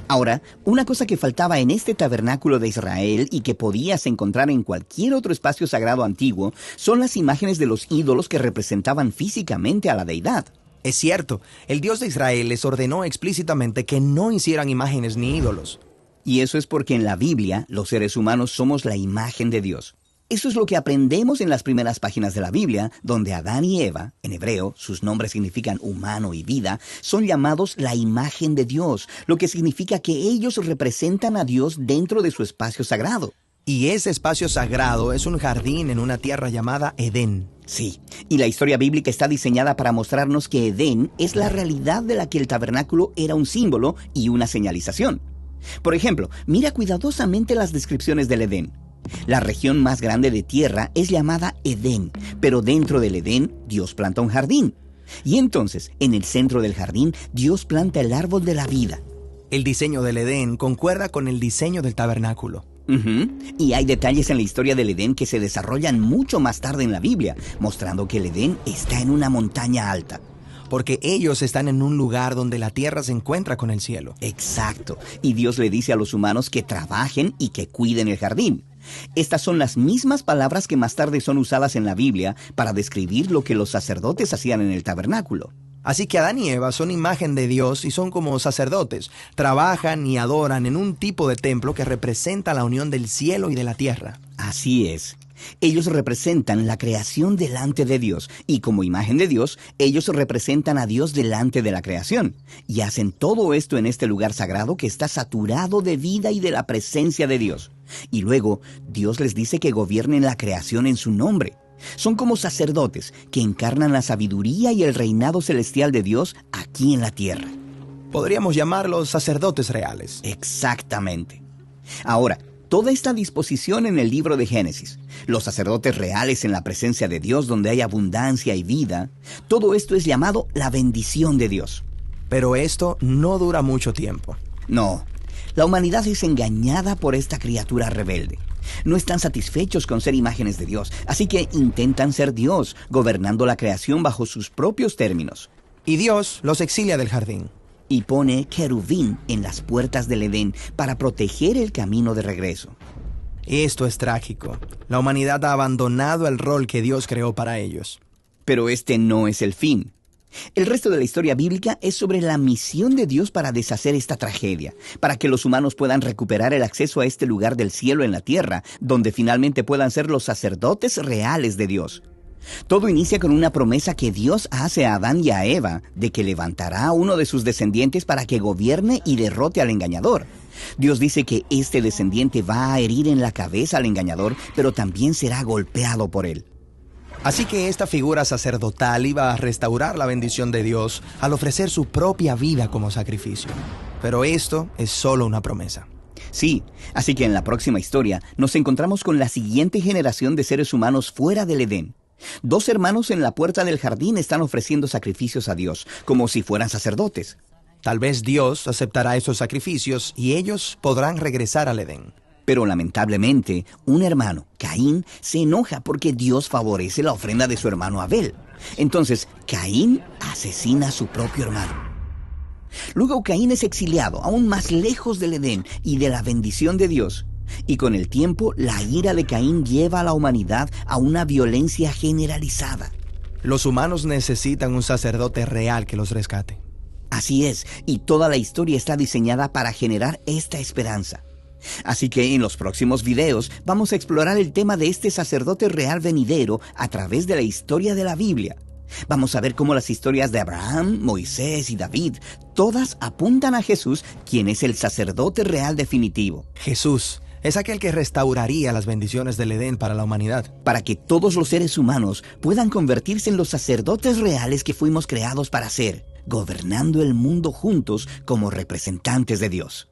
Ahora, una cosa que faltaba en este tabernáculo de Israel y que podías encontrar en cualquier otro espacio sagrado antiguo son las imágenes de los ídolos que representaban físicamente a la deidad. Es cierto, el Dios de Israel les ordenó explícitamente que no hicieran imágenes ni ídolos. Y eso es porque en la Biblia los seres humanos somos la imagen de Dios. Eso es lo que aprendemos en las primeras páginas de la Biblia, donde Adán y Eva, en hebreo, sus nombres significan humano y vida, son llamados la imagen de Dios, lo que significa que ellos representan a Dios dentro de su espacio sagrado. Y ese espacio sagrado es un jardín en una tierra llamada Edén. Sí, y la historia bíblica está diseñada para mostrarnos que Edén es la realidad de la que el tabernáculo era un símbolo y una señalización. Por ejemplo, mira cuidadosamente las descripciones del Edén. La región más grande de tierra es llamada Edén, pero dentro del Edén Dios planta un jardín. Y entonces, en el centro del jardín, Dios planta el árbol de la vida. El diseño del Edén concuerda con el diseño del tabernáculo. Y hay detalles en la historia del Edén que se desarrollan mucho más tarde en la Biblia, mostrando que el Edén está en una montaña alta. Porque ellos están en un lugar donde la tierra se encuentra con el cielo. Exacto. Y Dios le dice a los humanos que trabajen y que cuiden el jardín. Estas son las mismas palabras que más tarde son usadas en la Biblia para describir lo que los sacerdotes hacían en el tabernáculo. Así que Adán y Eva son imagen de Dios y son como sacerdotes. Trabajan y adoran en un tipo de templo que representa la unión del cielo y de la tierra. Así es. Ellos representan la creación delante de Dios, y como imagen de Dios, ellos representan a Dios delante de la creación. Y hacen todo esto en este lugar sagrado que está saturado de vida y de la presencia de Dios. Y luego, Dios les dice que gobiernen la creación en su nombre. Son como sacerdotes que encarnan la sabiduría y el reinado celestial de Dios aquí en la tierra. Podríamos llamarlos sacerdotes reales. Exactamente. Ahora, toda esta disposición en el libro de Génesis, los sacerdotes reales en la presencia de Dios donde hay abundancia y vida, todo esto es llamado la bendición de Dios. Pero esto no dura mucho tiempo. No, la humanidad es engañada por esta criatura rebelde. No están satisfechos con ser imágenes de Dios, así que intentan ser Dios, gobernando la creación bajo sus propios términos. Y Dios los exilia del jardín. Y pone querubín en las puertas del Edén para proteger el camino de regreso. Esto es trágico. La humanidad ha abandonado el rol que Dios creó para ellos. Pero este no es el fin. El resto de la historia bíblica es sobre la misión de Dios para deshacer esta tragedia, para que los humanos puedan recuperar el acceso a este lugar del cielo en la tierra, donde finalmente puedan ser los sacerdotes reales de Dios. Todo inicia con una promesa que Dios hace a Adán y a Eva de que levantará a uno de sus descendientes para que gobierne y derrote al engañador. Dios dice que este descendiente va a herir en la cabeza al engañador, pero también será golpeado por él. Así que esta figura sacerdotal iba a restaurar la bendición de Dios al ofrecer su propia vida como sacrificio. Pero esto es solo una promesa. Sí, así que en la próxima historia nos encontramos con la siguiente generación de seres humanos fuera del Edén. 2 hermanos en la puerta del jardín están ofreciendo sacrificios a Dios, como si fueran sacerdotes. Tal vez Dios aceptará esos sacrificios y ellos podrán regresar al Edén. Pero lamentablemente, un hermano, Caín, se enoja porque Dios favorece la ofrenda de su hermano Abel. Entonces, Caín asesina a su propio hermano. Luego Caín es exiliado aún más lejos del Edén y de la bendición de Dios. Y con el tiempo, la ira de Caín lleva a la humanidad a una violencia generalizada. Los humanos necesitan un sacerdote real que los rescate. Así es, y toda la historia está diseñada para generar esta esperanza. Así que en los próximos videos vamos a explorar el tema de este sacerdote real venidero a través de la historia de la Biblia. Vamos a ver cómo las historias de Abraham, Moisés y David todas apuntan a Jesús, quien es el sacerdote real definitivo. Jesús es aquel que restauraría las bendiciones del Edén para la humanidad. Para que todos los seres humanos puedan convertirse en los sacerdotes reales que fuimos creados para ser, gobernando el mundo juntos como representantes de Dios.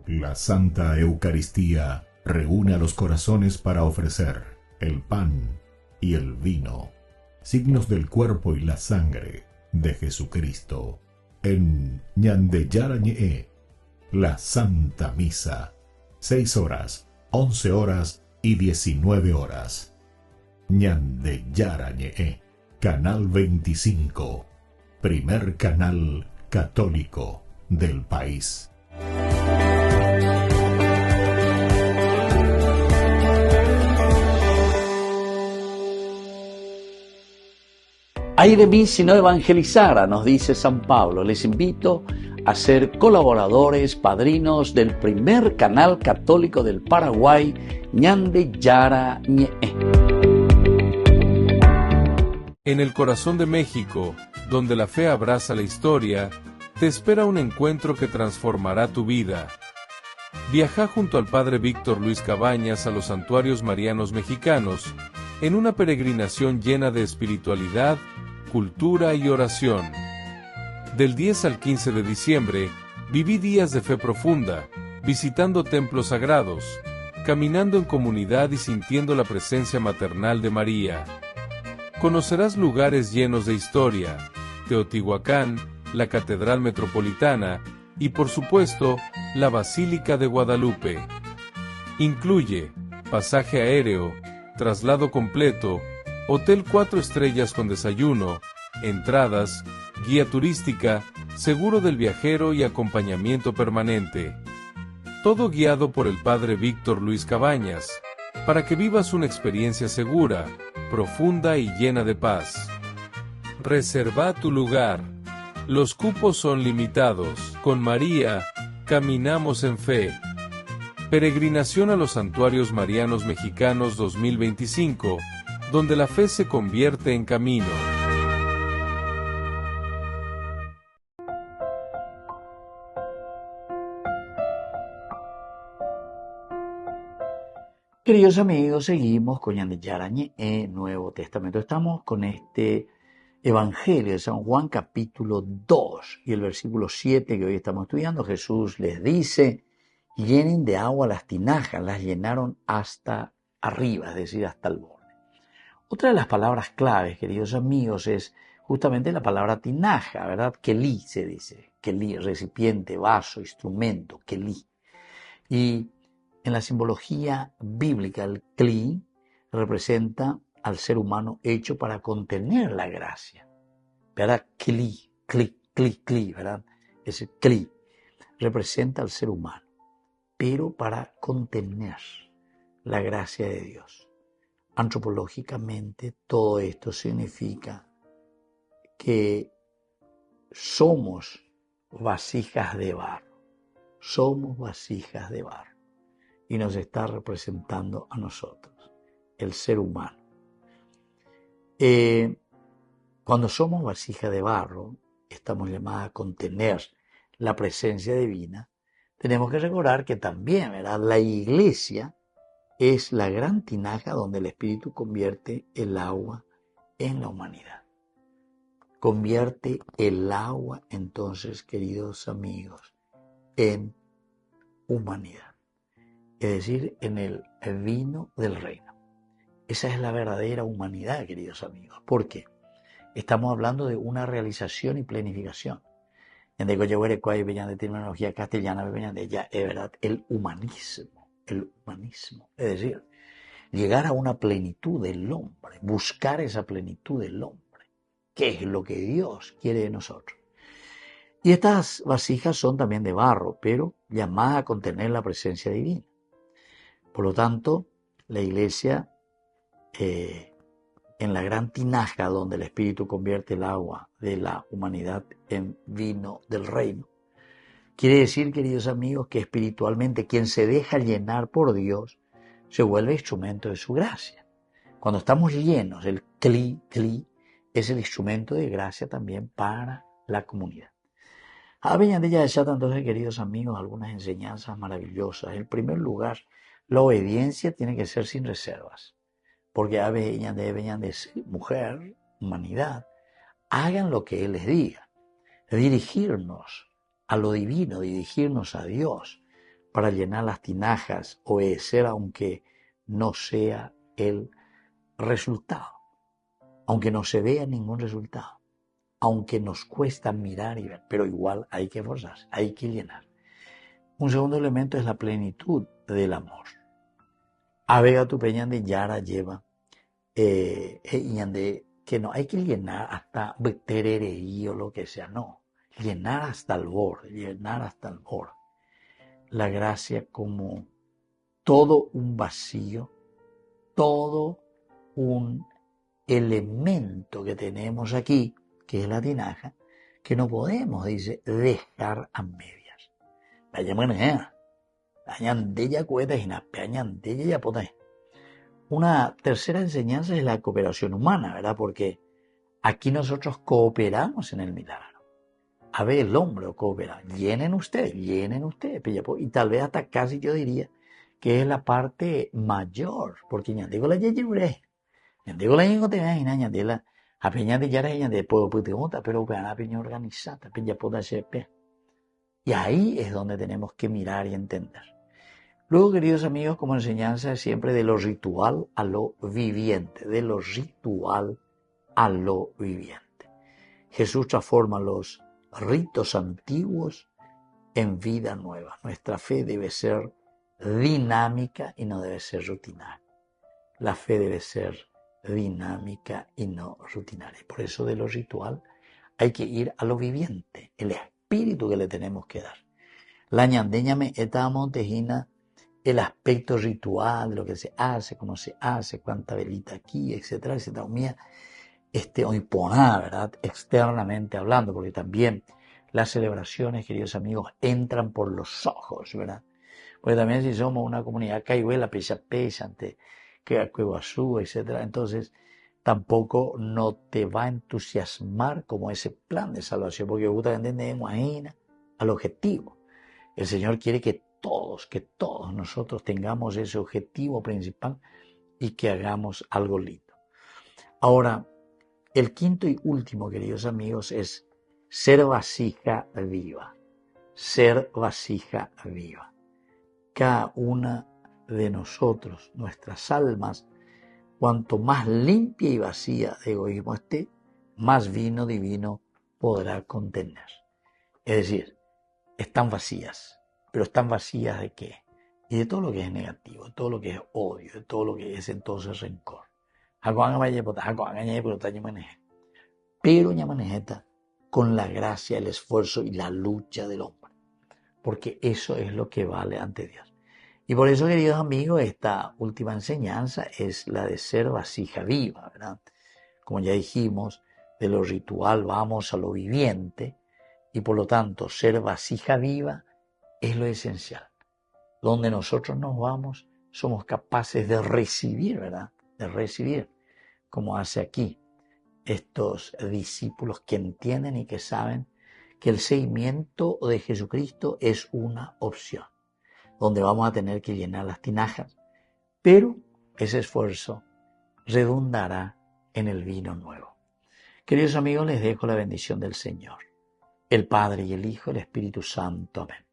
La Santa Eucaristía reúne a los corazones para ofrecer el pan y el vino, signos del cuerpo y la sangre de Jesucristo. En Ñande Yarañe, la Santa Misa, 6 horas, 11 horas y 19 horas. Ñande Yarañe, Canal 25, primer canal católico del país. Ay de mí si no evangelizara, nos dice San Pablo. Les invito a ser colaboradores, padrinos del primer canal católico del Paraguay, Ñande Yarañe. En el corazón de México, donde la fe abraza la historia, te espera un encuentro que transformará tu vida. Viaja junto al Padre Víctor Luis Cabañas a los santuarios marianos mexicanos, en una peregrinación llena de espiritualidad, cultura y oración. Del 10 al 15 de diciembre, viví días de fe profunda, visitando templos sagrados, caminando en comunidad y sintiendo la presencia maternal de María. Conocerás lugares llenos de historia, Teotihuacán, la Catedral Metropolitana y, por supuesto, la Basílica de Guadalupe. Incluye pasaje aéreo, traslado completo, hotel 4 estrellas con desayuno, entradas, guía turística, seguro del viajero y acompañamiento permanente. Todo guiado por el Padre Víctor Luis Cabañas, para que vivas una experiencia segura, profunda y llena de paz. Reserva tu lugar. Los cupos son limitados. Con María, caminamos en fe. Peregrinación a los Santuarios Marianos Mexicanos 2025, donde la fe se convierte en camino. Queridos amigos, seguimos con Ñande Yarañe, Nuevo Testamento. Estamos con este Evangelio de San Juan, capítulo 2, y el versículo 7 que hoy estamos estudiando. Jesús les dice: llenen de agua las tinajas. Las llenaron hasta arriba, es decir, hasta el borde. Otra de las palabras claves, queridos amigos, es justamente la palabra tinaja, ¿verdad? Kelí se dice. Kelí, recipiente, vaso, instrumento, kelí. Y en la simbología bíblica, el kli representa al ser humano hecho para contener la gracia. ¿Verdad? Kli, ¿verdad? Ese kli representa al ser humano, pero para contener la gracia de Dios. Antropológicamente, todo esto significa que somos vasijas de barro. Somos vasijas de barro. Y nos está representando a nosotros, el ser humano. Cuando somos vasija de barro, estamos llamados a contener la presencia divina. Tenemos que recordar que también, ¿verdad?, la iglesia es la gran tinaja donde el Espíritu convierte el agua en la humanidad. Convierte el agua, entonces, queridos amigos, en humanidad. Es decir, en el vino del reino. Esa es la verdadera humanidad, queridos amigos. ¿Por qué? Estamos hablando de una realización y planificación. En de terminología castellana, ya es verdad, el humanismo. Es decir, llegar a una plenitud del hombre, buscar esa plenitud del hombre, que es lo que Dios quiere de nosotros. Y estas vasijas son también de barro, pero llamadas a contener la presencia divina. Por lo tanto, la iglesia, en la gran tinaja donde el Espíritu convierte el agua de la humanidad en vino del reino, Quiere decir, queridos amigos, que espiritualmente quien se deja llenar por Dios se vuelve instrumento de su gracia. Cuando estamos llenos, el cli es el instrumento de gracia también para la comunidad. Entonces, queridos amigos, algunas enseñanzas maravillosas. En primer lugar, la obediencia tiene que ser sin reservas, porque mujer, humanidad, hagan lo que Él les diga. Dirigirnos a lo divino, dirigirnos a Dios para llenar las tinajas, obedecer aunque no sea el resultado, aunque no se vea ningún resultado, aunque nos cuesta mirar y ver, pero igual hay que esforzarse, hay que llenar. Un segundo elemento es la plenitud del amor. Avega tu peña de Yara lleva que no hay que llenar hasta terereí o lo que sea, no, llenar hasta el borde, llenar hasta el borde. La gracia como todo un vacío, todo un elemento que tenemos aquí, que es la tinaja, que no podemos, dice, dejar a medias. Vaya manera, añandella cueta y na peñandella ya potáis. Una tercera enseñanza es la cooperación humana, ¿verdad? Porque aquí nosotros cooperamos en el milagro. A ver, el hombre coopera. Llenen ustedes. Y tal vez hasta casi yo diría que es la parte mayor. Porque ñandigo la yeyebre. Ñandigo la yengo te vean, ñandela. A peña de yara y de puedo puteota, pero gana peña organizada, peña poda chepe. Y ahí es donde tenemos que mirar y entender. Luego, queridos amigos, como enseñanza siempre de lo ritual a lo viviente, de lo ritual a lo viviente. Jesús transforma los ritos antiguos en vida nueva. Nuestra fe debe ser dinámica y no debe ser rutinaria. La fe debe ser dinámica y no rutinaria. Por eso de lo ritual hay que ir a lo viviente, el espíritu que le tenemos que dar. La ñandeña me eta montejina el aspecto ritual de lo que se hace, cómo se hace, cuánta velita aquí, etcétera, etcétera. Hoy poná, ¿verdad? Externamente hablando, porque también las celebraciones, queridos amigos, entran por los ojos, ¿verdad? Porque también si somos una comunidad caihuela, pesa, ante que Cueguazú, etcétera, entonces tampoco no te va a entusiasmar como ese plan de salvación, porque justamente imagina al objetivo. El Señor quiere que todos nosotros tengamos ese objetivo principal y que hagamos algo lindo. Ahora, el quinto y último, queridos amigos, es ser vasija viva. Ser vasija viva. Cada una de nosotros, nuestras almas, cuanto más limpia y vacía de egoísmo esté, más vino divino podrá contener. Es decir, están vacías. Pero están vacías ¿de qué? Y de todo lo que es negativo, de todo lo que es odio, de todo lo que es entonces rencor. Pero ñamanejeta con la gracia, el esfuerzo y la lucha del hombre. Porque eso es lo que vale ante Dios. Y por eso, queridos amigos, esta última enseñanza es la de ser vasija viva, ¿verdad? Como ya dijimos, de lo ritual vamos a lo viviente y por lo tanto ser vasija viva es lo esencial. Donde nosotros nos vamos, somos capaces de recibir, ¿verdad? De recibir, como hace aquí estos discípulos que entienden y que saben que el seguimiento de Jesucristo es una opción, donde vamos a tener que llenar las tinajas, pero ese esfuerzo redundará en el vino nuevo. Queridos amigos, les dejo la bendición del Señor, el Padre y el Hijo, el Espíritu Santo. Amén.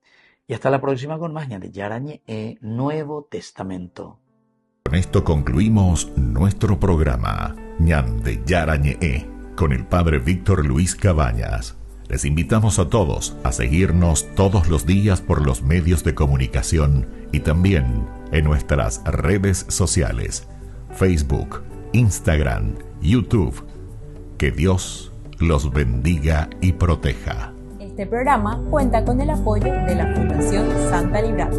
Y hasta la próxima con más Ñande Yarañe Nuevo Testamento. Con esto concluimos nuestro programa Ñande Yarañe con el Padre Víctor Luis Cabañas. Les invitamos a todos a seguirnos todos los días por los medios de comunicación y también en nuestras redes sociales, Facebook, Instagram, YouTube. Que Dios los bendiga y proteja. Este programa cuenta con el apoyo de la Fundación Santa Librada.